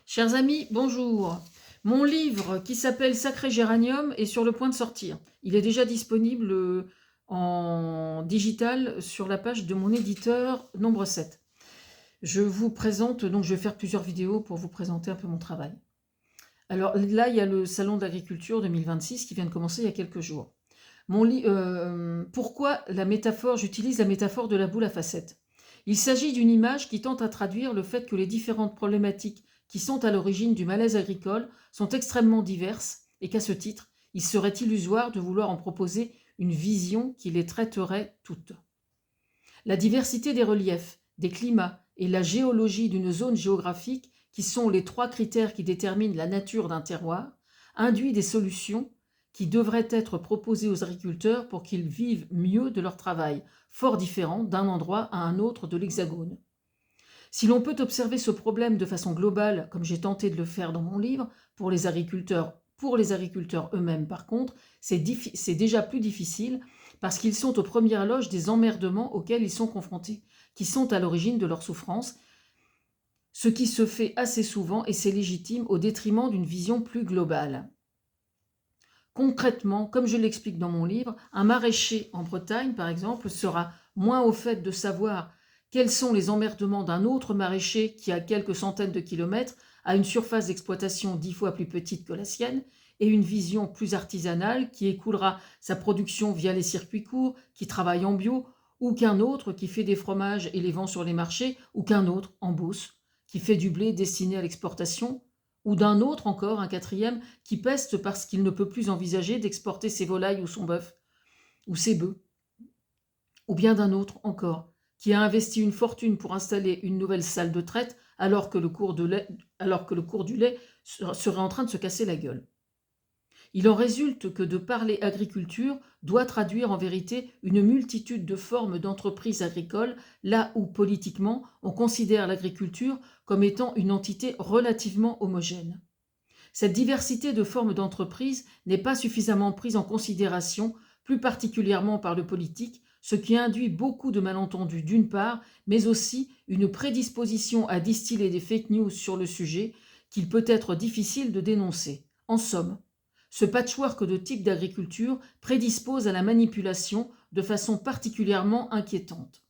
Chers amis, bonjour. Mon livre qui s'appelle Sacré Géranium est sur le point de sortir. Il est déjà disponible en digital sur la page de mon éditeur Nombre 7. Je vous présente, donc je vais faire plusieurs vidéos pour vous présenter un peu mon travail. Alors là, il y a le Salon de l'Agriculture 2026 qui vient de commencer il y a quelques jours. Pourquoi j'utilise la métaphore de la boule à facettes? Il s'agit d'une image qui tente à traduire le fait que les différentes problématiques qui sont à l'origine du malaise agricole sont extrêmement diverses et qu'à ce titre, il serait illusoire de vouloir en proposer une vision qui les traiterait toutes. La diversité des reliefs, des climats et la géologie d'une zone géographique, qui sont les trois critères qui déterminent la nature d'un terroir, induit des solutions qui devraient être proposées aux agriculteurs pour qu'ils vivent mieux de leur travail, fort différent d'un endroit à un autre de l'Hexagone. Si l'on peut observer ce problème de façon globale, comme j'ai tenté de le faire dans mon livre, pour les agriculteurs eux-mêmes par contre, c'est déjà plus difficile parce qu'ils sont aux premières loges des emmerdements auxquels ils sont confrontés, qui sont à l'origine de leur souffrance, ce qui se fait assez souvent, et c'est légitime, au détriment d'une vision plus globale. Concrètement, comme je l'explique dans mon livre, un maraîcher en Bretagne, par exemple, sera moins au fait de savoir quels sont les emmerdements d'un autre maraîcher qui, à quelques centaines de kilomètres, a une surface d'exploitation 10 fois plus petite que la sienne et une vision plus artisanale qui écoulera sa production via les circuits courts, qui travaille en bio, ou qu'un autre qui fait des fromages et les vend sur les marchés, ou qu'un autre en Beauce, qui fait du blé destiné à l'exportation, ou d'un autre encore, un quatrième, qui peste parce qu'il ne peut plus envisager d'exporter ses volailles ou son bœuf, ou ses bœufs, ou bien d'un autre encore, qui a investi une fortune pour installer une nouvelle salle de traite alors que le cours du lait serait en train de se casser la gueule. Il en résulte que de parler agriculture doit traduire en vérité une multitude de formes d'entreprises agricoles, là où politiquement on considère l'agriculture comme étant une entité relativement homogène. Cette diversité de formes d'entreprise n'est pas suffisamment prise en considération, plus particulièrement par le politique, ce qui induit beaucoup de malentendus d'une part, mais aussi une prédisposition à distiller des fake news sur le sujet qu'il peut être difficile de dénoncer. En somme, ce patchwork de types d'agriculture prédispose à la manipulation de façon particulièrement inquiétante.